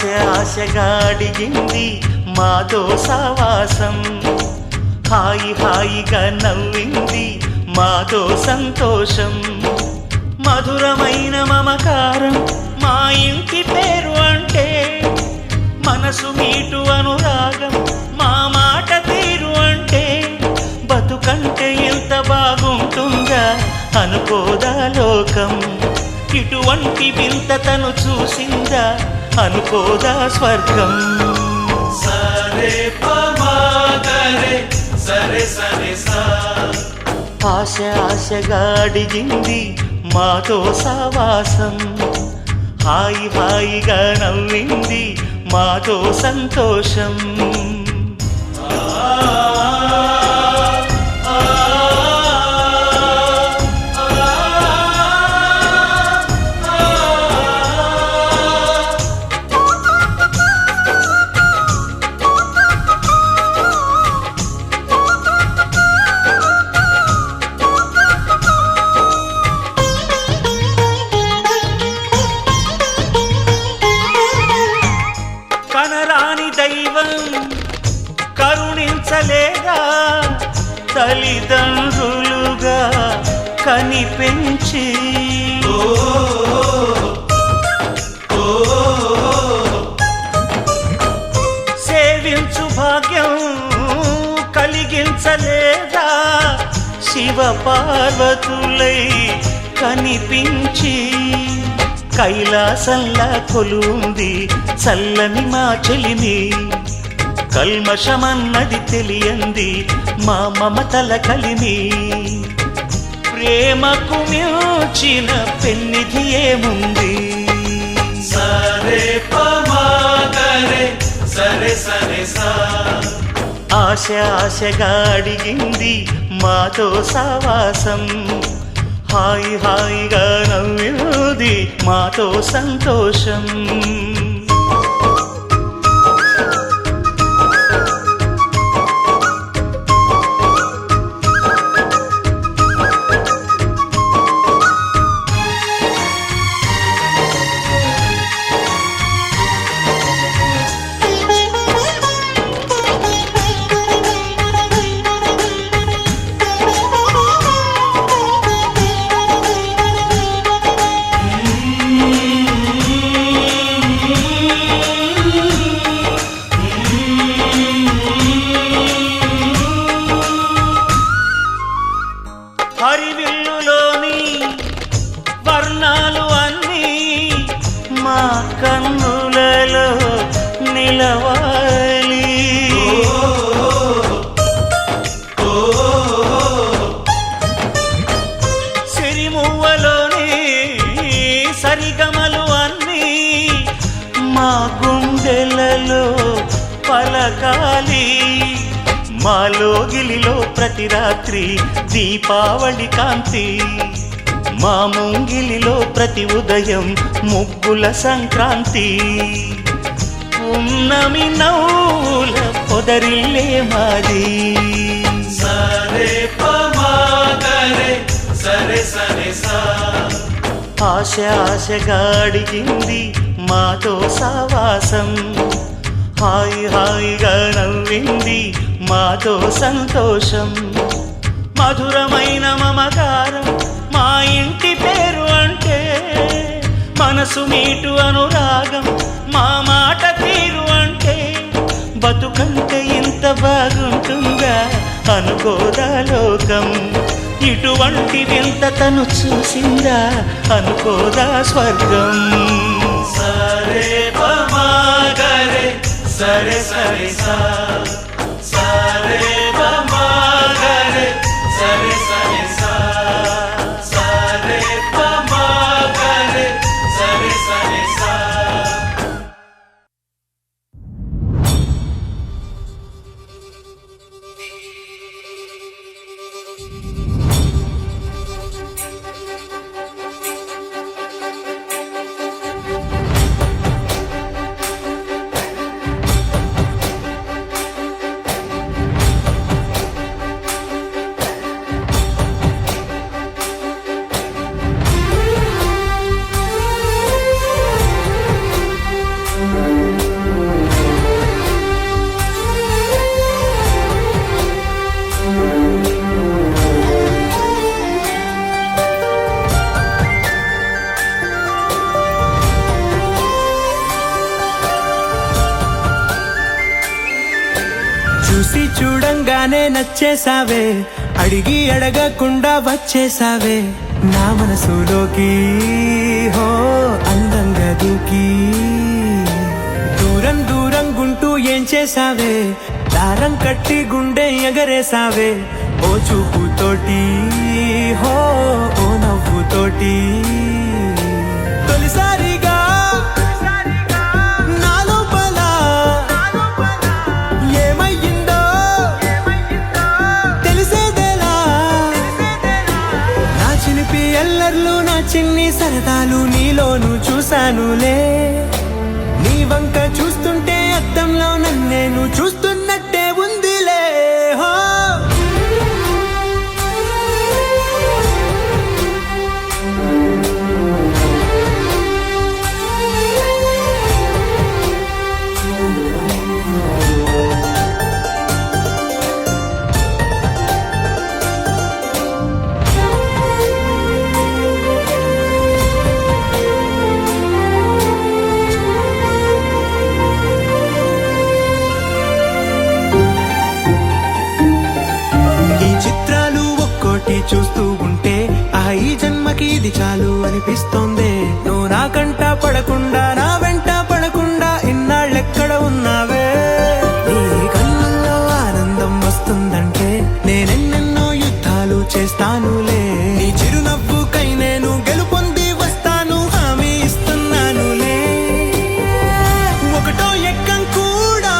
ఆశగా అడిగింది మాతో సావాసం, హాయిగా నవ్వింది మాతో సంతోషం. మధురమైన మమకారం మా ఇంటి పేరు అంటే, మనసు మీటు అనురాగం మా మాట తీరు అంటే, బతుకంటే ఎంత బాగుంటుందా అనుకోదా లోకం. ఇటువంటి వింత తను చూసిందా అనుకోదా స్వర్గం. సరే పమాగరే సరే సరే సా. ఆశగా అడిగింది మాతో సావాసం, హాయిగా నవ్వింది మాతో సంతోషం. కనరాని దైవం కరుణించలేదా, తల్లిదండ్రులుగా కనిపెంచి. సేవించు భాగ్యం కలిగించలేదా, శివ పార్వతులై కనిపించి. కైలాసంలా కొలుంది చల్లని మా చెలిమి, కల్మషమన్నది తెలియంది మా మమతల కలిమి. ప్రేమకు మించిన పెన్నిధి ఏముంది. సరే పమాగరే సరే సరే సా. ఆశగా అడిగింది మాతో సావాసం, హాయిగా నవ్వింది మాతో సంతోషం. హరివిల్లులోని వర్ణాలు అన్నీ మా కన్నులలో నిలవాలి. సిరిమువ్వలోని సరిగమలు అన్నీ మా గుండెలలో పలకాలి. మాలోగిలిలో ప్రతి రాత్రి దీపావళి కాంతి, మా ముంగిలిలో ప్రతి ఉదయం ముగ్గుల సంక్రాంతి. ఉన్నమి నవ్వుల పొదరిల్లే మాది. సరే పమాగరే సరే సరే సా. ఆశగా అడిగింది మాతో సావాసం, హాయిగా నవ్వింది మాతో సంతోషం. మధురమైన మమకారం మా ఇంటి పేరు అంటే, మనసు మీటు అనురాగం మా మాట తీరు అంటే, బతుకంటే ఇంత బాగుంటుందా అనుకోదా లోకం. ఇటువంటి వింత తను చూసిందా అనుకోదా స్వర్గం. సరే పమాగరే సరే సరే సా. సరే పమాగరే సరే సరే సా. సరే పమాగరే సరే సరే సా. చూడంగానే నచ్చేసావే, అడిగి అడగకుండా వచ్చేసావే నా మనసులోకి. హో అందంగా దూకి దూరం దూరం గుంటూ ఏం చేసావే, దారం కట్టి గుండె ఎగరేసావే ఓ చూపుతోటి, హో ఓ నవ్వుతోటి. తొలిసారిగా నా లోపల ఏమయ్యిందో తెలిసేదేలా. నా చిలిపి ఎల్లర్లు నా చిన్ని సరదాలు నీలోను చూశానులే. నీ వంక చూస్తుంటే అద్దంలో నన్నేను చూస్తున్నట్టే ఉందిలే. హో చూస్తూ ఉంటే ఈ జన్మకి ఇది చాలు అనిపిస్తోంది. నువ్వు నా కంట పడకుండా నా వెంట పడకుండా ఇన్నాళ్ళెక్కడ ఉన్నావే. నీ కళ్ళల్లో ఆనందం వస్తుందంటే నేనెన్నెన్నో యుద్ధాలు చేస్తానులే. నీ చిరునవ్వుకై నేను గెలుపొంది వస్తాను హామీ ఇస్తున్నానులే. ఒకటో ఎక్కం కూడా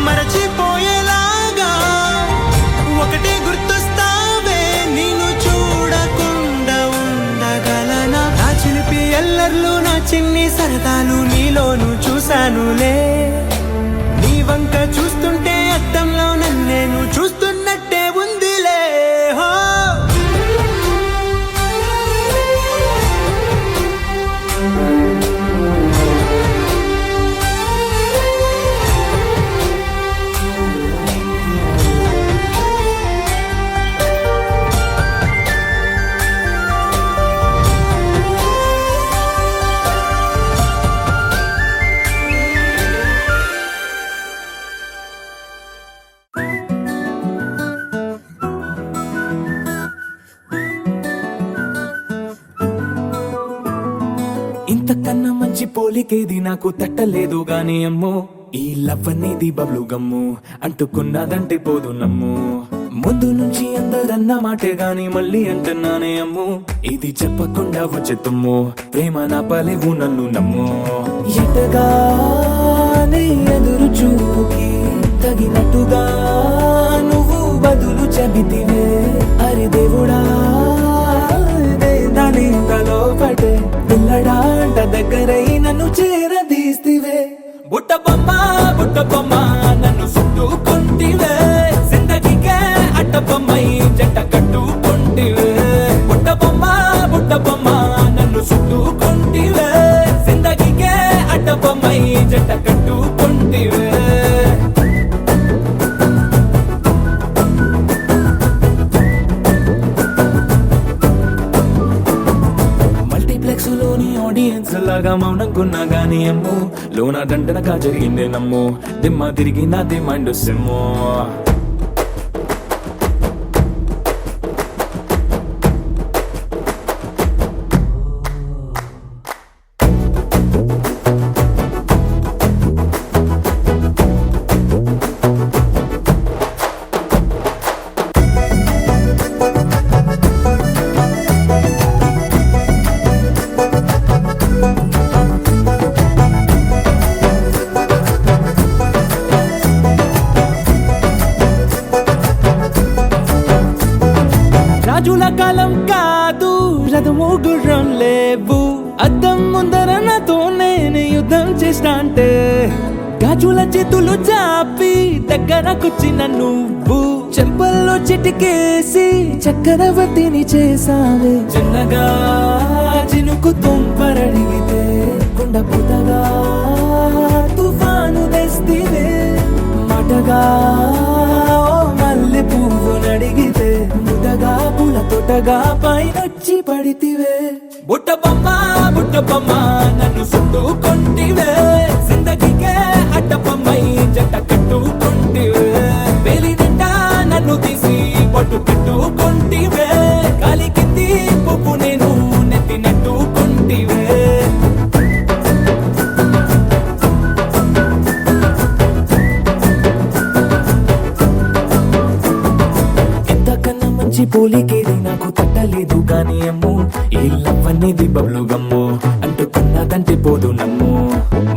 మరచిపోయేలాగా ఒకటే గుర్తొస్తా. ఎల్లర్లు నా చిన్ని సరదాలు నీలోను చూశానులే. నీ వంక చూస్తుంటే అద్దంలో నన్నేను చూస్తున్నట్టే ఉందిలే. హో ఇంతకన్నా మంచి పోలికేది నాకు తట్టలేదు గాని అమ్మో. ఈ లవ్ అనేది బబ్లు గమ్ము అంటుకున్నదంటే పోదు నమ్ము. ముందు నుంచి అందరన్న మాటే గాని మళ్ళీ అంటున్నానే అమ్ము. ఇది చెప్పకుండా వచ్చే తుమ్ము ప్రేమ నా పలేవు నన్ను నమ్ము. ఎటగానే ఎదురు చూకి తగినట్టుగా నువ్వు బదులు చెబితివే. అరే దేవుడా దాని తలో పటే పిల్లడాంట దగ్గరై నన్ను చేరదీస్తివే. బుట్ట బొమ్మ నన్ను చుట్టుకుంటివే. జిందగీకే అట్ట బొమ్మై జంట కట్టుకుంటివే. బుట్ట బొమ్మ నన్ను చుట్టుకుంటివే. జిందగీకే అట్ట బొమ్మై జంట కట్టుకుంటివే. ఆడియన్స్ లాగా మౌనంకున్నా గానీ అమ్ము. లోన దండనగా జరిగిందే నమ్ము. దిమ్మ తిరిగి నాదే మైండ్ సిమ్ము. రాజుల కాలం కాదు రథము గుర్రం లేవు. అద్దం ముందర నాతో నేను యుద్ధం చేస్తా అంటే గాజుల చేతులు చాపి దగ్గరకొచ్చిన నువ్వు చెంపల్లో చిటికేసి చక్రవర్తిని చేసావే. చిన్నగా చినుకు తుంపరడిగితే కుండ పుటగా తుఫాను తెస్తివే. మాటగా మల్లె పువ్వు నడిగితే ముదగా పూల తోటగా పైనొచ్చి పడితివే. బుట్ట బొమ్మ నన్ను చుట్టుకుంటివే. జిందగీకే అడ్డ బొమ్మై జంట కట్టుకుంటివే. పట్టు పెట్టుకుంటివే గాలి కింది పువ్వు నేను నెత్తినట్టుకుంటివే ఎంతకన్నా మంచి పోలికేది నాకు తట్టలేదు కానీ అమ్మో ఈ లవ్ అనేది బబ్లు గమ్ము అంటుకున్నదంటే పోదు నమ్ము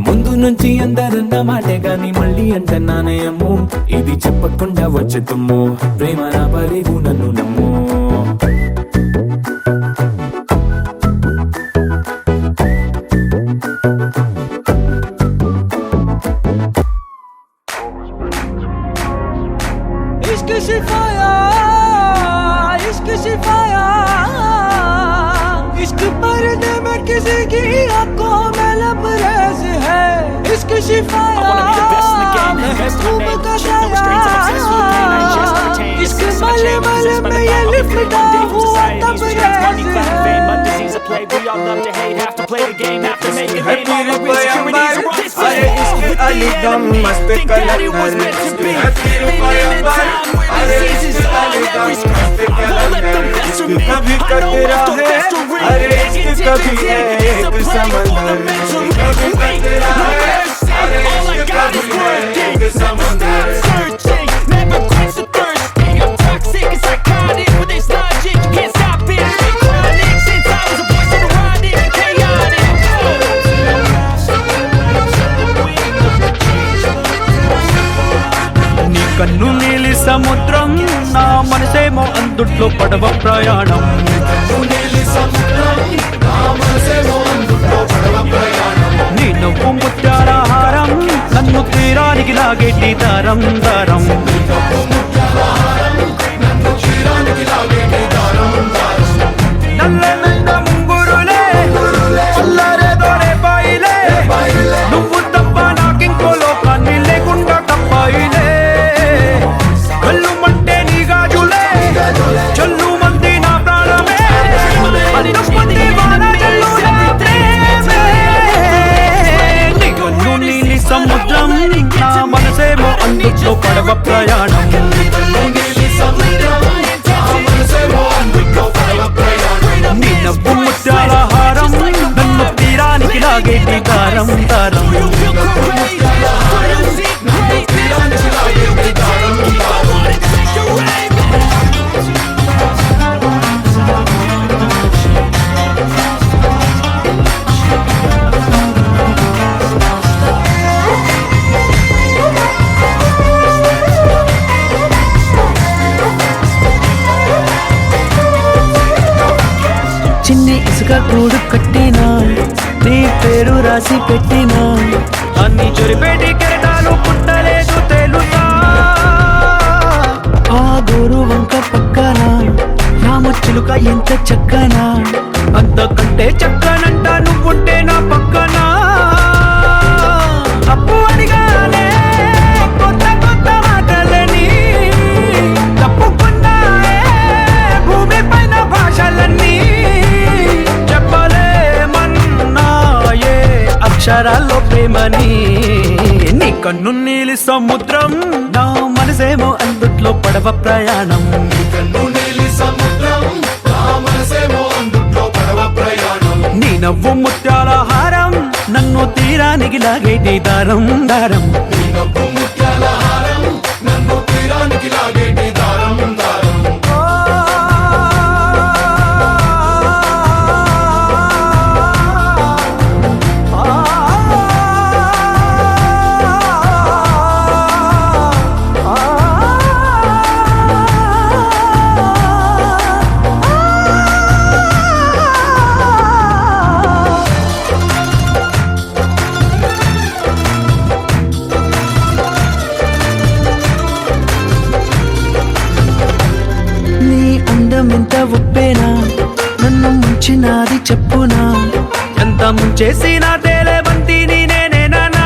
ముందు నుంచి అందరన్న మాటే గాని మళ్ళీ అంటున్నానే అమ్ము ఇది చెప్పకుండా వచ్చే తుమ్ము ప్రేమ నా పలేవు నన్ను నమ్ము इश्क सिखाया इश्क सिखाया इश्क पर्दे में किसी की आंखों में लबरेज है इश्क सिखाया खूब कसाया इश्क मले मले में ये लिपटा हुआ तबरेज है We all love to hate, have to play the game, have to make it hate. All the insecurities are all अरे इसके अली दम मस्त कलंदर हैप्पी रुपया अरे इसके अली दम मस्त कलंदर कभी कतरा है अरे इसके कभी है एक समंदर कभी कतरा है अरे इसके कभी है एक समंदर searching, never quench the thirst. I'm toxic and psychotic with this logic, you can't stop it. It's chronic since I was a boy, so erotic and chaotic. నీ కన్ను నీలి సముద్రం నా మనసేమో అందుట్లో పడవ ప్రయాణం నీ నవ్వు ముత్యాల హారం నన్ను తీరానికి లాగేటి దారం దారం నల్లనైన ముంగురులే అల్లరేదోరే బాయిలే నువ్వు తప్ప నాకింకో లోకాన్ని లేకుండా తప్పాయిలే కళ్ళు మంటే నీ గాజులే చల్లు మంది నా ప్రాణమే మంది వాన జల్లు నా ప్రేమే నీ కన్ను నీలి సముద్రం నా మనసేమో అందుట్లో పడవ ప్రయాణం నీ నవ్వు ముత్యాల హారం నన్ను తీరానికి లాగేటి దారం దారం చిన్ని ఇసుక కూడు కట్టినా నీ పేరు రాసి పెట్టినా అన్ని చొరిపేటి కెరటాలు పుట్టలేదు తెలుసా ఆ గోరు వంక పక్కన రామచిలుక ఎంత చక్కనా అంతకంటే చక్కనంట నువ్వుంటే నా పక్కన అప్పు అడిగానే కొత్త కొత్త మాటలని తప్పుకున్నాయే భూమి పైన భాషలన్నీ చెప్పలేమన్నాయే అక్షరాల్లో ప్రేమని నీ కన్ను నీలి సముద్రం నా మనసేమో అందుట్లో పడవ ప్రయాణం నీ నవ్వు ముత్యాల హారం నన్ను తీరానికి లాగేటి దారం దారం ఎంత ఉప్పేనా నన్ను ముంచినాది చెప్పునా ఎంత ముంచేసినా తేలేవంతి నేనేనా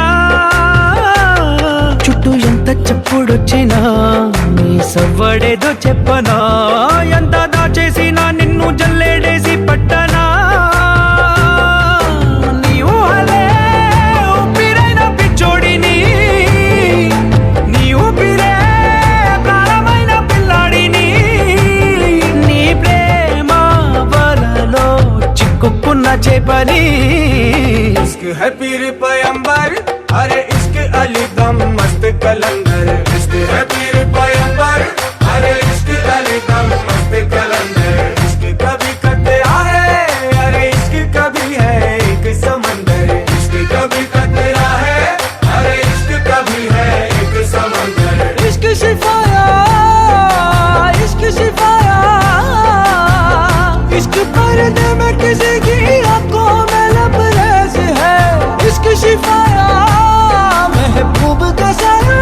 చుట్టూ ఎంత చెప్పుడొచ్చినా నీ సవ్వడేదో చెప్పనా ఎంత దాచేసినా నిన్ను జల్లేడేసి పట్టనా చేపని इश्क है पीर पैगंबर अरे इश्क अली दम मस्त कलंदर इश्क है पीर पैगंबर अरे इश्क अली दम मस्त कलंदर इश्क कभी कतरा है अरे इश्क कभी है एक समंदर इश्क कभी कतरा है अरे इश्क कभी है एक समंदर इश्क शिफाया इश्क शिफाया इश्क पर्दे में किसी की आंखों में लबरेज है इश्क शिफाया महबूब का सरा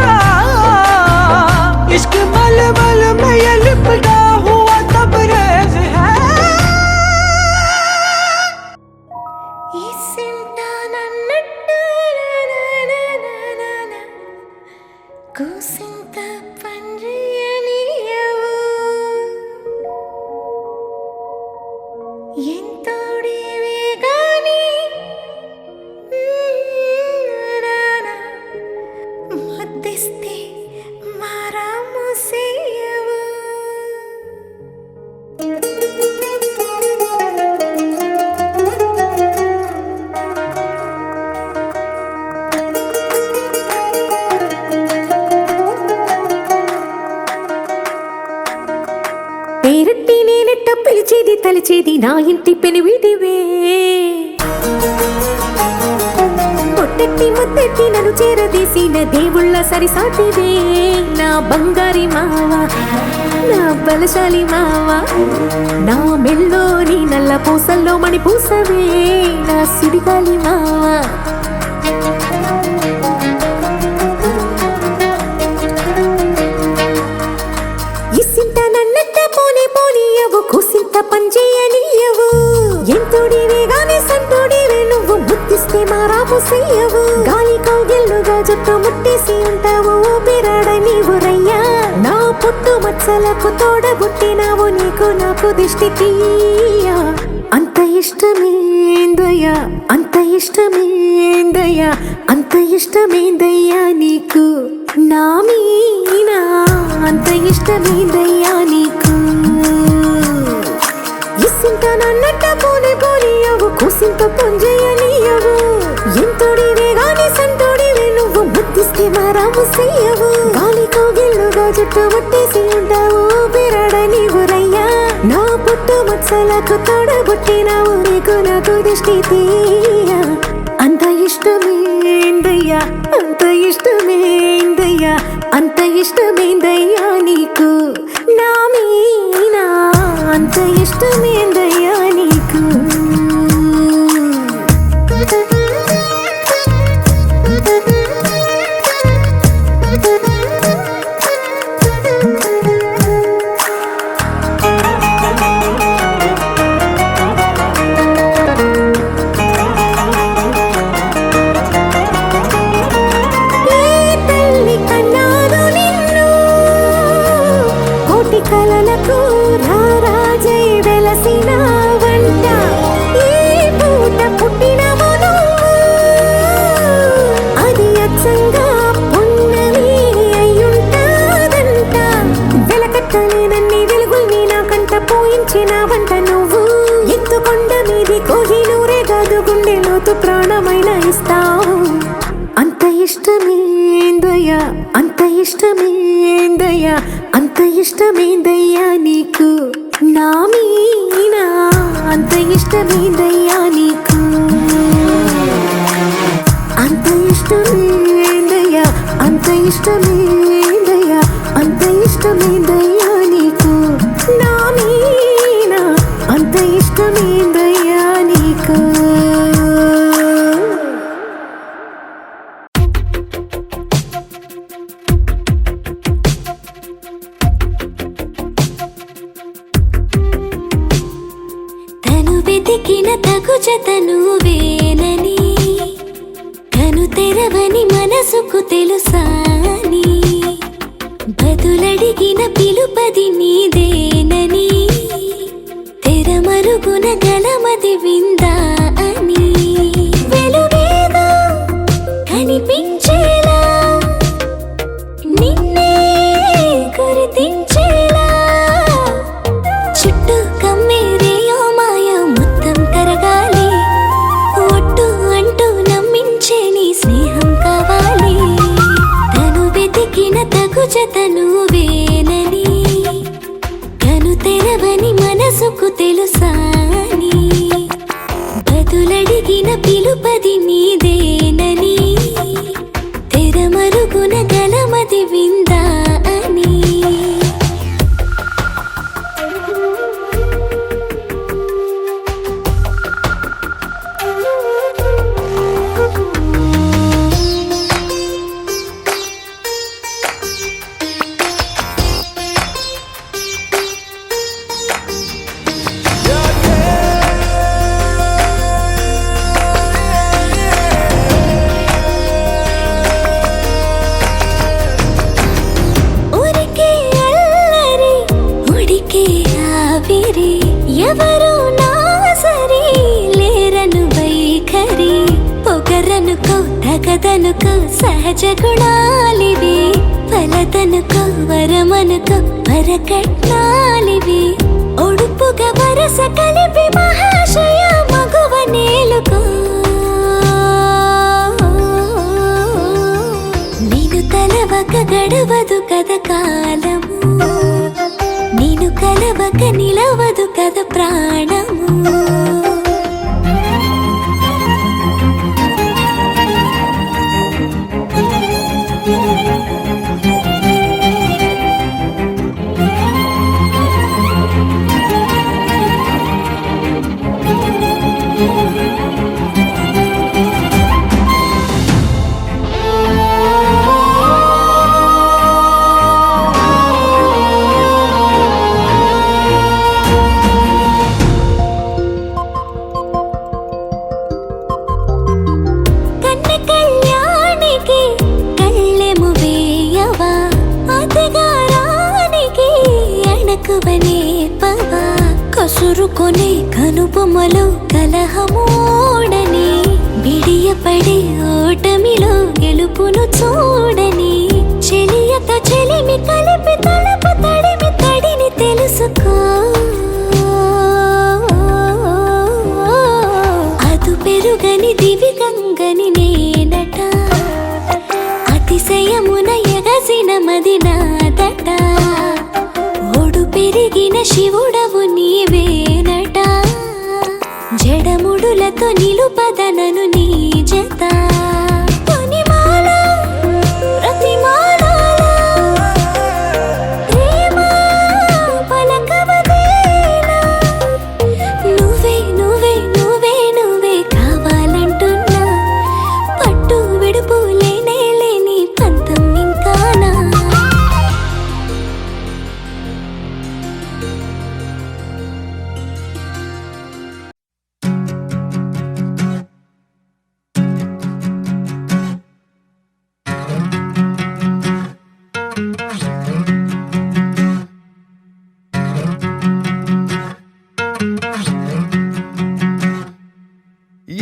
इश्क मलमल में ये लिपटा हुआ तबरेज है కూసింత పండ్రియనియవు ఎంతోడివే గాని ముద్దిస్తే మారాముసేయవు పేరట్టి నేనెట్ట పిలిచేది తలిచేది నా ఇంటి పెనివిటివే పొట్టెట్టి ముద్దెట్టి నన్ను చేరదీసిన దేవుళ్ళ సరిసాటివే నా బంగారి మావా నా బలశాలి మావా నా మెల్లోని నల్ల పూసల్లో మణి పూసవే నా సుడిగాలి మావా ఇసింత నన్నట్ట పోనే పోనీయవు కూసింత పంచేయనీయవు ఎంతోడివే గాని సంతోడివే నువ్వు ముద్దిస్తే మారాము చెయ్యవు గాలి కౌగిల్లుగా జుట్టు ముట్టేసి ఉంటావు ఊపిరాడ నీవు రయ్యా నా పుట్టు మచ్చలకు తోడబుట్టినావు నీకు నాకు దిష్టి తీయా అంత ఇష్టమేందయ్యా అంత ఇష్టమేందయ్యా అంత ఇష్టమేందయ్యా నీకు నా మీనా అంత ఇష్టమేందయ్యా నీకు ఇసింత నన్నట్ట పోనే పోనీయవు కూసింత పొంజయ్యనీయవు ఎంతోడివే గాని సంతోడివే నువ్వు ముద్దిస్తే మారాము చెయ్యవు గాలి కౌగిల్లుగా జుట్టు ముట్టేసి ఉంటావు ఊపిరాడ నీవు రయ్యా నా పుట్టు మచ్చలకు తోడబుట్టినావు నీకు నాకు దిష్టి తీయా అంత ఇష్టమేందయ్యా అంత ఇష్టమేందయ్యా అంత ఇష్టమేందయ్యా నీకు నా మీనా అంత ఇష్టమేందయ్యా నీకు కలలకు రారాజై వెలసిన వంట ఈ పూట పుట్టినవు నువ్వు అది అచ్చంగా పున్నమి అయ్యుంటాదంట వెలకట్టలేనన్ని వెలుగుల్ని నాకంట పోయించిన వంట నువ్వు ఎత్తుకొండ మీది కోహినూరే కాదు గుండె లోతు ప్రాణమైన ఇస్తావు అంత ఇష్టమేందయ్యా అంత ఇష్టమేందయ్యా అంత ఇష్టమేందయ్యా నీకు నా మీనా అంత ఇష్టమేందయ్యా నీకు అంత ఇష్టమేందయ్యా అంత ఇష్టమేందయ్యా అంత ఇష్టమేందయ్యా నీకు నా మీనా అంత ఇష్టమేందయ్యా నీకు వెతికిన తగు జతను వేనని కను తెరవని మనసుకు తెలుసాని బదులడిగిన పిలుపది నీదేనని తెరమరుగున గలమది విందా అని వెలుగేదో కనిపించేలా నిన్నే గుర్తించేలా చుట్టూ కమ్మేరేయో మాయ మొత్తం కరగాలి తెలుసాని బదులడిగిన పిలుపది నీదేనని తెరమరుగున గలమది విందా అని ఊరికే అల్లరి ఉడికే ఆవిరి ఎవరు నా సరి లేరను వైఖరి పొగరనుకో తగదనుకో సహజ గుణాలివి ఫలదనుకో వరమనుకో వరకట్నాలివి ఒడుపుగా వరస కలిపి మహాశయ మగువ నేలుకో నేను తలవక గడవదు కద కాలము నేను కలవక నిలవదు కద ప్రాణము కన్న కళ్యాణికి కళ్ళెము వేయవా అతగారానికి అణకువనే పవా కసురుకొనే కనుబొమ్మలో కలహమూడని బిడియపడే ఓటమిలో గెలుపును చూడని చెలియతో చెలిమి కలిపి తలపు తడిమి తడిని తెలుసుకో అదు పెరుగని దివి గంగని నేనట అతిశయమున ఎగసిన మది నాదట ఒడు పెరిగిన శివుడవు నీవేనట జడముడులతో నిలుపదనను నీ జత కొనిమాల ప్రతిమాలలో ప్రేమ పలకవదేనా నువ్వే నువ్వే నువ్వే నువ్వే కావాలంటున్నా పట్టు విడుపు లేనే లేని పంతం ఇంకానా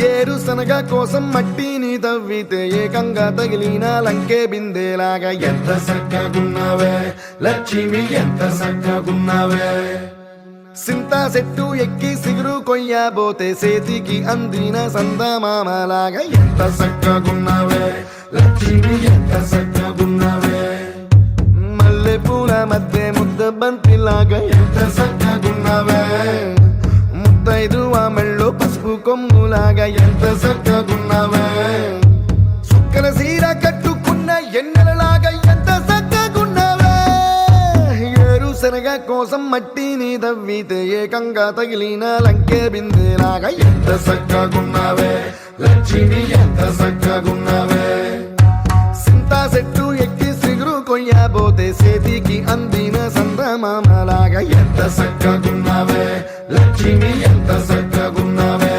ఏరుశనగ కోసం మట్టిని తవ్వితే ఏకంగా తగిలిన లంకే బిందేలాగా ఎంత చక్కగున్నావే లక్ష్మి ఎంత చక్కగున్నావే సింతా చెట్టు ఎక్కి సిగురు కొయ్యబోతే చేతికి అందిన సందమామలాగా ఎంత చక్కగున్నావే లక్ష్మి ఎంత చక్కగున్నావే మల్లె పూల మధ్య ముద్ద బంతిలాగా ఎంత చక్కగున్నావే ముద్దైదు మెళ్ళో పసుపు కొమ్ములాగా ఎంత చక్కగున్నావే సుక్కల సీర కట్టుకున్న ఎన్నెలలాగా ఎంత చక్కగున్నావే ఏరుశనగ కోసం మట్టిని తవ్వితే ఏకంగా తగిలిన లంకే బిందేలాగా ఎంత చక్కగున్నావే లక్ష్మి ఎంత చక్కగున్నావే సింతా చెట్టు ఎక్కి సిగురు కొయ్యబోతే చేతికి అందిన సందమామలాగా ఎంత చక్కగున్నావే లక్ష్మి ఎంత చక్కగున్నావే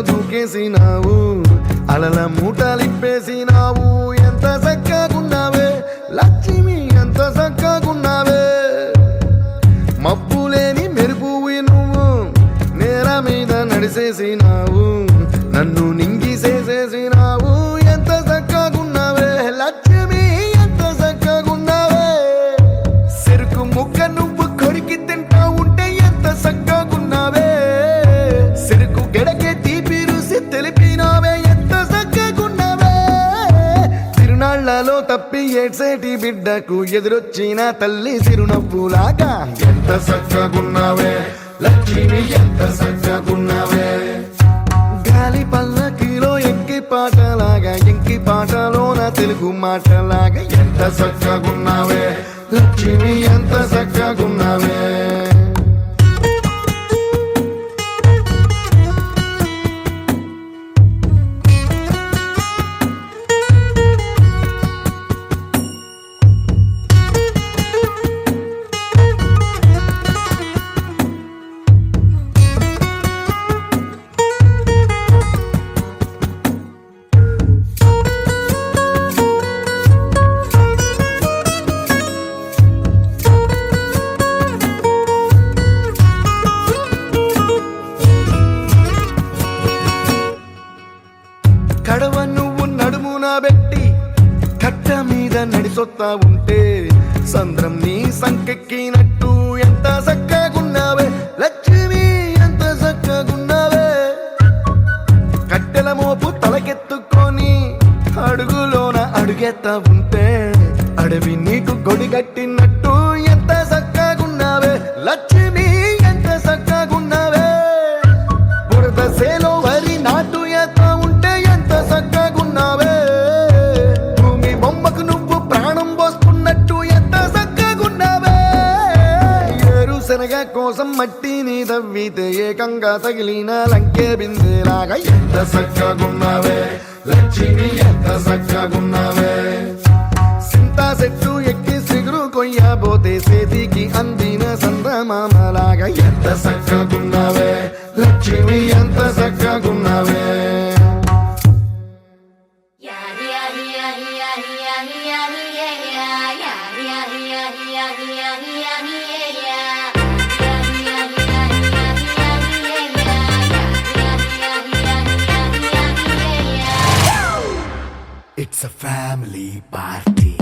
దూకేసినావు అలల మూటలిప్పేసినావు ఎంత చక్కగున్నావే లక్ష్మి ఎంత చక్కగున్నావే మబ్బులేని నడిసేసినావు నన్ను నింగిసేసేసినావు ఎంత చక్కగున్నావే లక్ష్మి ఎంత చక్కగున్నావే చెరుకు ముక్క నువ్వు కొరికి తింటా ఉంటే ఎంత చక్కగున్నావే చెరుకు గెడకే తీపి రుసి తెలిపినావే ఎంత చక్కగున్నావే తిరునాళ్లలో తప్పి ఏడ్సేటి బిడ్డకు ఎదురొచ్చిన తల్లి చిరునవ్వులాగా ఎంత చక్కగున్నావే లక్ష్మి ఎంత చక్కగున్నావే గాలి పల్లకిలో ఎంకి పాటలాగా ఎంకి పాటలోన తెలుగు మాటలాగా ఎంత చక్కగున్నావే లక్ష్మి ఎంత చక్కగున్నావే కడవ నువ్వు నడుమున పెట్టి కట్ట మీద నడిసొత్తా ఉంటే సంద్రం నీ సంకెక్కినట్టు ఎంత చక్కగున్నావే లక్ష్మి ఎంత చక్కగున్నావే కట్టెల మోపు తలకెత్తుకొని అడుగులోన అడుగెత్తా ఉంటే అడవి నీకు గొడిగట్టినట్టు ఎంత చక్కగున్నావే లక్ష్మి ఎంత చక్కగున్నావే బురద సేలో వరి నాటు ఎత్తా ఉంటే ఎంత చక్కగున్నావే భూమి బొమ్మకు నువ్వు ప్రాణం పోస్తున్నట్టు ఎంత చక్కగున్నావే ఏరుశనగ కోసం మట్టిని తవ్వితే ఏకంగా తగిలిన లంకే బిందెలాగా ఎంత చక్కగున్నావే లక్ష్మి ఎంత చక్కగున్నావే సింతా చెట్టు ఎక్కి సిగురు కొయ్యబోతే చేతికి అందిన సందమామలాగా ఎంత చక్కగున్నావే లక్ష్మి ఎంత చక్కగున్నావే It's a family party.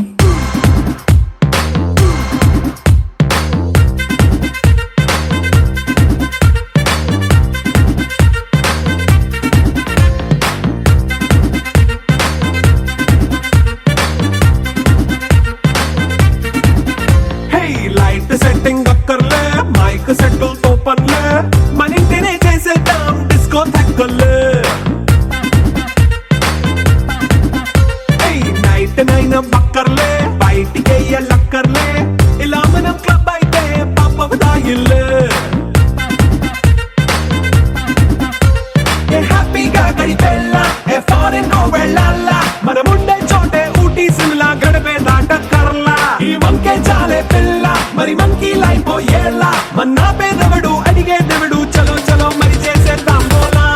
Hey, light setting అక్కర్లే మైక్ సెట్టుల్ తో పనులే మన ఇంటినే చేసేద్దాం డిస్కో తక్కర్లే నైట్ నైన్ బక్కర్లే బయటికి లక్కర్లే ఇలా మనం క్లబ్ అయితే పాప దాయిల్లే హ్యాపీగా గడిపెళ్ళ ఏ ఫారెన్ నో వెళ్ళాల మన ఉండే చోటే ఊటీ సిమ్లా గడిపే దాటక్కర్లా ఈ వంకే చాలే పిల్ల మరి మంకీ లైఫ్ ఏళ్ళ మన్నా పేదవడు అడిగే దేవుడు చలో చలో మరి చేసేద్దాం బోలా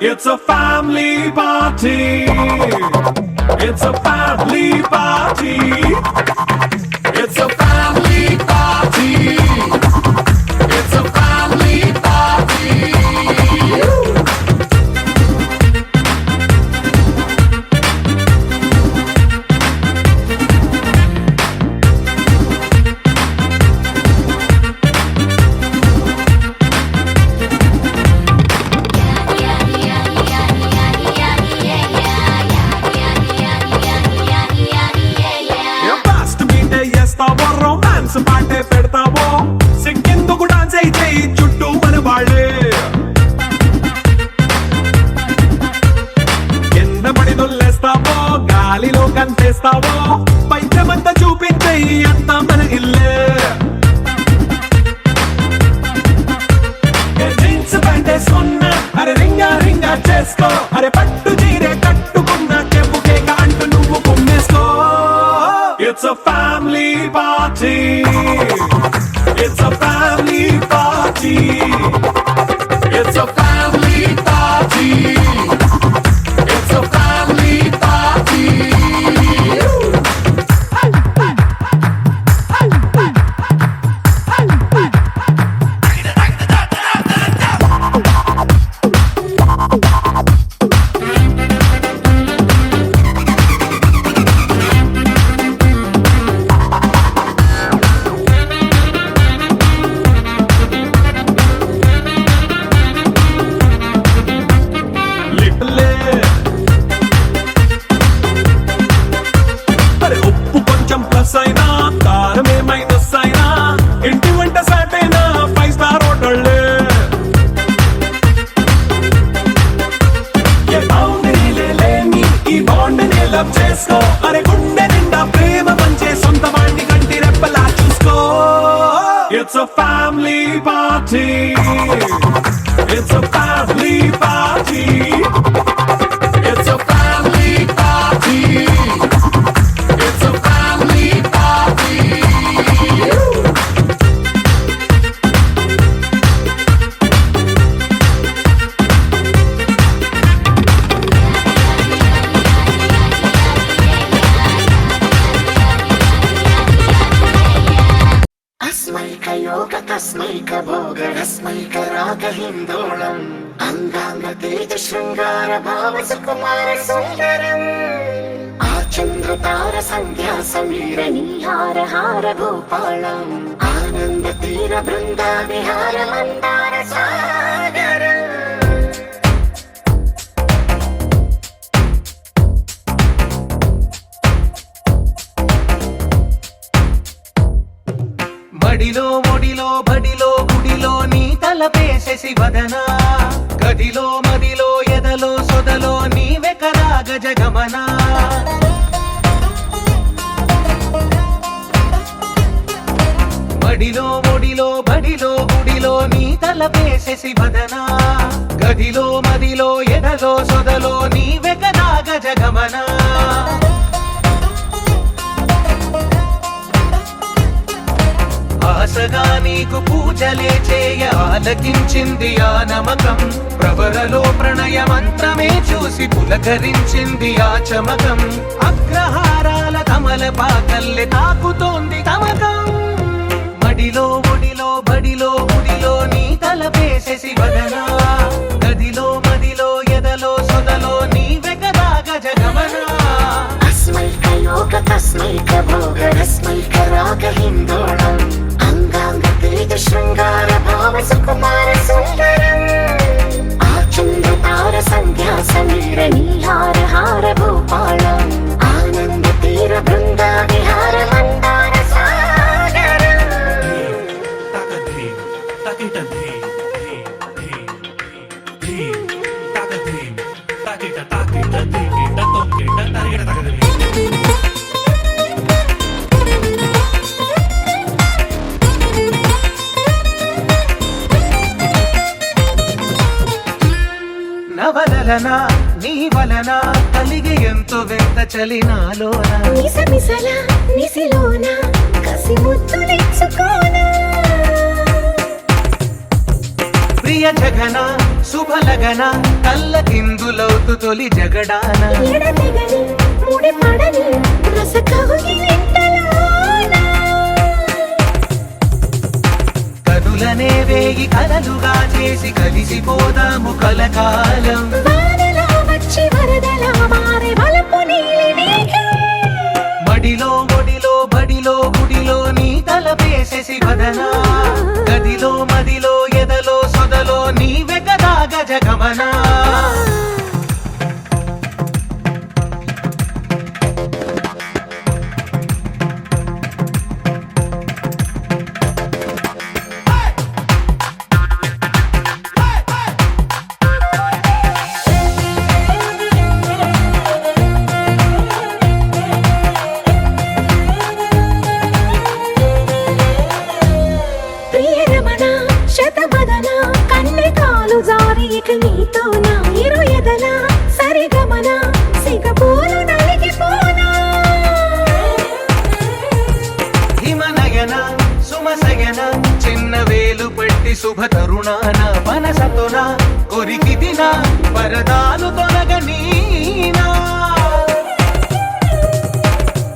it's a family party. It's a family party. It's a family party. It's a family party. Romance పాటే పెడతావో సిగ్గెందుకు డాన్స్ అయి చేయి చుట్టూ మన వాళ్ళే కింద పడి దొల్లేస్తావో గాలిలో కంటేస్తావో పైచమంతా చూపించేయి అంతా మన ఇల్లే జీన్స్ ప్యాంటేసుకున్నా అరే రింగా రింగా చేసుకో అరే పట్టు చీరే కట్టుకున్న చెప్పు కేక అంటూ నువ్వు కుమ్మేసుకో It's a family party. It's a family party. It's a family party. It's a family party. हिन्दोळम् अङ्गाङ्ग तेज शृङ्गार भाव सुकुमार सुन्दरम् आचन्द्रतार सन्ध्या समीर नीहार हार भूपालम् आनन्द तीर बृन्दा विहार मन्दार सागरम् బడిలో ఒడిలో బడిలో గుడిలో నీ తలపేసేసి వదనా గదిలో మదిలో ఎదలో సొదలో నీవే కదా గజగమనా బడిలో ఒడిలో బడిలో గుడిలో నీ తలపేసేసి వదనా గదిలో మదిలో ఎదలో సొదలో నీవే కదా గజగమనా ఆశగా నీకు పూజలే చేయ ఆలకించింది ఆ నమకం ప్రవరలో ప్రణయ మంత్రమే చూసి పులకరించింది ఆ చమకం అగ్రహారాల కమల పాకల్లె తాకుతోంది తమకం మడిలో ఒడిలో బడిలో గుడిలో నీ తలపేసేసి వదనా గదిలో మదిలో ఎదలో సొదలో నీవే కదా గజగమనా अस्मैक योग तस्मैक भोग रस्मैक राग हिन्दोळम् अङ्गाङ्ग तेज शृङ्गार भाव सुकुमार सुन्दरम् आचन्द्रतार सन्ध्या समीर नीहार हार भूपालम् आनन्द तीर बृन्दा विहार मन्दार सागरम् నవలలన నీ వలన కలిగి ఎంతో వెంత చలినాలోన మిసమిసల నిసిలోన కసి ముద్దులిచ్చుకోనా ప్రియ జగన శుభలగన కళ్ళ కిందులవుతు తొలి జగడాన ఎడతెగని ముడి పడని రస కౌగిలింతలోన కనులనే వేగి కలలుగా చేసి కలిసిపోదాము కలకాలం వానలా వచ్చి వరదలా మారే వలపు నీలి మేఘం మడిలో ఒడిలో బడిలో గుడిలో నీ తలపేసేసి వదనా గదిలో మదిలో ఎదలో సొదలో నీవే కదా గజగమనా ప్రియరమణ శతబదన కన్నె కాలు జారి ఇక నీతోనా ఇరు ఎదల సరిగమన సిగపూలు నలిగిపోనా హిమనయన సుమసయన చిన్న వేలు పట్టి శుభ తరుణాన మనసతోన కొరికి దిన పరదాలు తొలగనీనా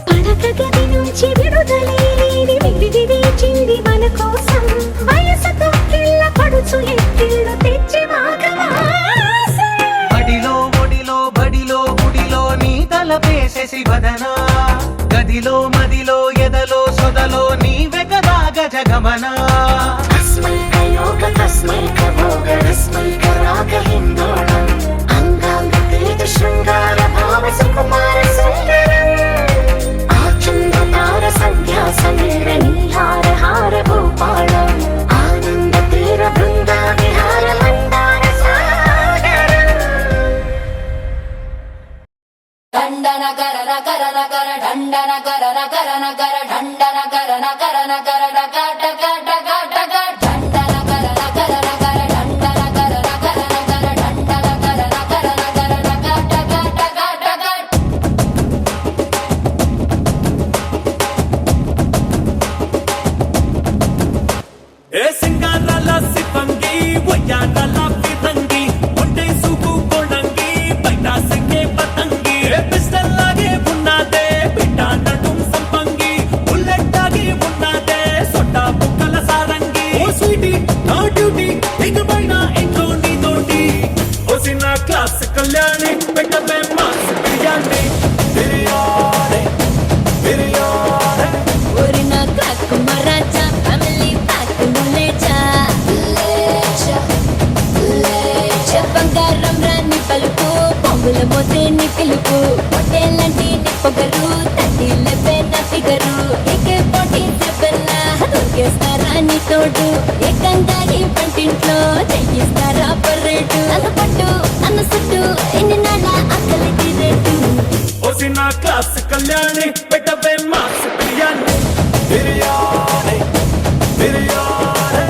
పడక గది నుంచి విడుదలేని విడిది వేచింది మన కోసం వయసుతో కిల్ల పడుచు ఎత్తిళ్ళు తెచ్చి మాఘమాసం బడిలో ఒడిలో బడిలో గుడిలో నీ తలపేసేసి వదనా గదిలో మదిలో ఎదలో సొదలో నీవే కదా గజగమనా अस्मैक योग तस्मैक भोग रस्मैक राग हिन्दोळम् अङ्गाङ्ग तेज शृङ्गार भाव सुकुमार सुन्दरम् आचन्द्रतार सन्ध्या समीर नीहार हार भूपालम् आनन्द तीर बृन्दा विहार मन्दार सागरम् ढण्डन करन करन कर ढण्डन करन करन कर ढण्डन करन करन कर डक डक डक डक ढण्डन करन करन कर ढण्डन करन करन कर ढण्डन करन करन कर डक डक डक डक ఏ సింగారాల సిప్పంగి వయ్యారాల ఫిరంగి ఒంటే సూపు కొడంగి బయట సంగే పతంగి ఏ పిస్టల్ లాగే ఉన్నదే బిడ్డ నడుం సంపంగి బుల్లెట్ లాగే ఉన్నదే సొట్ట బుక్కల సారంగి ఓ స్వీటీ నా డ్యూటీ ఇక పైన క్లాస్ కళ్యాణి పెట్టవే మాస్ బిర్యానీ బిర్యానీ బిర్యానీ ఒరి నా కాకు మరాచా ఫ్యామిలీ ప్యాక్ లేచా బంగారం రాని పలుకు పొంగుల మోతే నీ పిలుపు పొట్టేలంటి నీ పొగరు తట్టి లెబ్బే నా ఫిగరు ఏకే పోటీ చెప్పల్లా దొరికేస్తారా నీ తోడు ఏకంగా ఈ పంటింట్లో చెయ్యిస్తారా పర్రేటు నన్ను పట్టు నన్ను సుట్టు ఎన్ని నాళ్ళ అక్కలి తీరేటు ఓసిన క్లాస్ కళ్యాణి పెట్టవే మాస్ బిర్యానీ బిర్యానీ బిర్యానీ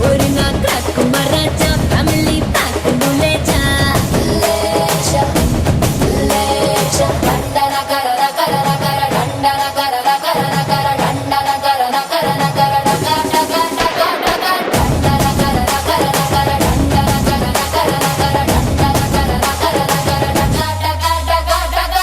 ఒరి నా కాకు మరాచా ఫ్యామిలీ ప్యాక్ లేచా డండన కరన కరన కర డండన కరన కరన కర డండన కరన కరన కర డక డక డక డక డండన కరన కరన కర డండన కరన కరన కర డండన కరన కరన కర డక డక డక డక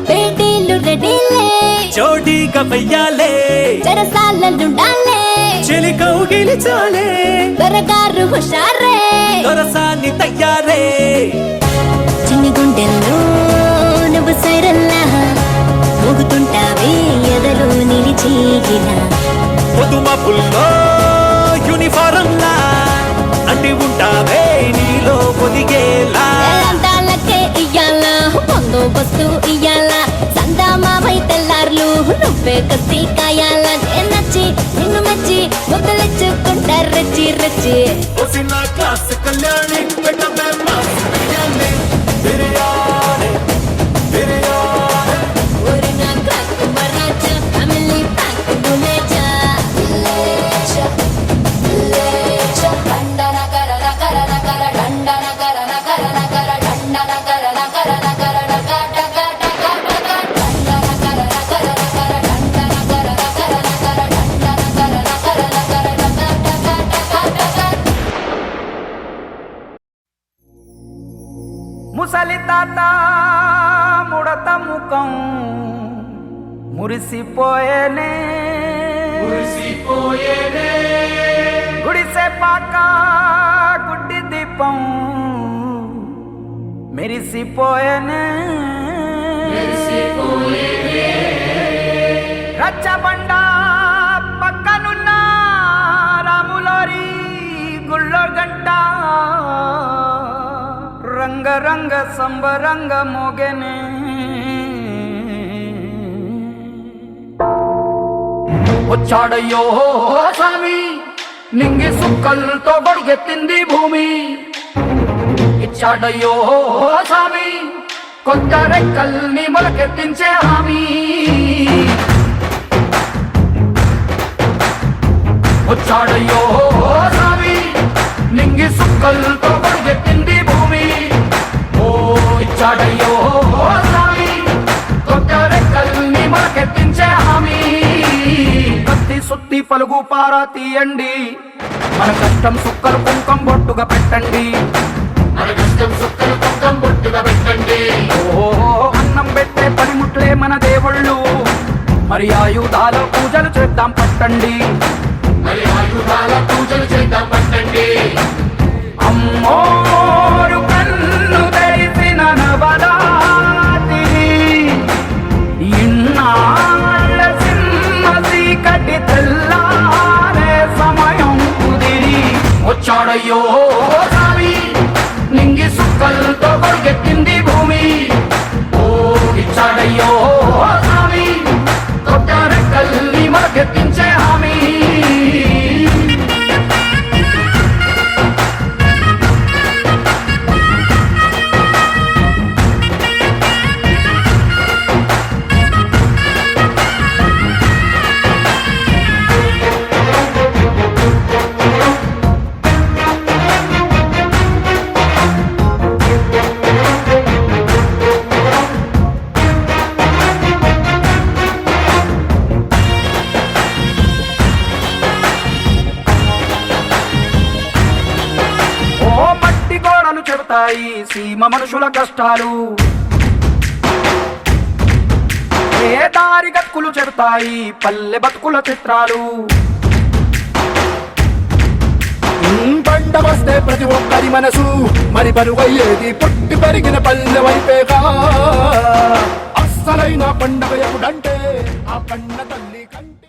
పేటీలు రెడీలే జోడీగా వెయ్యాలే చెరసాలలుండాలే చెలి కౌగిలి చాలే దొరగారు హుషారే దొరసాని తయ్యారే చిన్ని గుండెల్లో నువ్వు సైరల్లా మోగుతుంటావే ఎదలో నిలిచిగిలా పొదుమపుల్లో యూనిఫారంలా అంటి ఉంటావే నీలో పొదిగేలా అందాలకే ఇయ్యాల బందోబస్తు ఇయ్యాల సందామావై తెల్లార్లు నువ్వే కసి కాయాల నచ్చి నిన్ను మెచ్చి మొదలెచ్చుకుంటా రచ్చి రచ్చి ఓసిన క్లాస్ కళ్యాణి పెట్టవే మాస్ బిర్యానీ బిర్యానీ బిర్యానీ ఒరి నా కాకు మరాచా ఫ్యామిలీ ప్యాక్ లేచా డండన కరన కరన కర డండన కరన కరన కర డండన కరన కరన కర డక డక డక డక డండన కరన కరన కర డండన కరన కరన కర డండన కరన కరన కర డక డక డక డక ముసలి తాత ముడత ముఖం మురిసిపోయేనే గుడిసె పాక గుడ్డి దీపం మెరిసిపోయేనే రచ్చబండ పక్కనున్న రాములారి గుళ్ళో గంట రంగరంగ సంబరంగ మోగెనే వచ్చాడయ్యో స్వామి నింగి సుక్కలతో గొడిగెత్తింది భూమి ఇచ్చాడయ్యో స్వామి కొత్త రెక్కల్ని మొలకెత్తించే హామీ వచ్చాడయ్యో స్వామి నింగి సుక్కలతో గొడిగెత్తింది భూమి ఓ ఇచ్చాడయ్యో స్వామి కొత్త రెక్కల్ని మొలకెత్తించే హామీ కత్తి సుత్తి పలుగు పారా తీయండి మన కష్టం సుక్కలు కుంకం బొట్టుగా పెట్టండి ఓ అన్నం పెట్టే పనిముట్లే మన దేవుళ్ళు మరి ఆయుధాల పూజలు చేద్దాం పట్టండి అమ్మోరు కన్ను తెరిసిన నవరాత్రి ఇన్నాళ్ళ సింహ చీకటి తెల్లారే సమయం కుదిరి వచ్చాడయ్యో స్వామి నింగి సుక్కలతో గొడిగెత్తింది భూమి చెబుతాయి సీమ మనుషుల కష్టాలు, ఏ దారి గతుకులు చెబుతాయి పల్లె బతుకుల చిత్రాలు. పంట వస్తే ప్రతి ఒక్కరి మనసు మరి బరువయ్యేది పుట్టి పెరిగిన పల్లె వైపేగా. అస్సలైన పండగ ఎప్పుడంటే ఆ కన్న తల్లి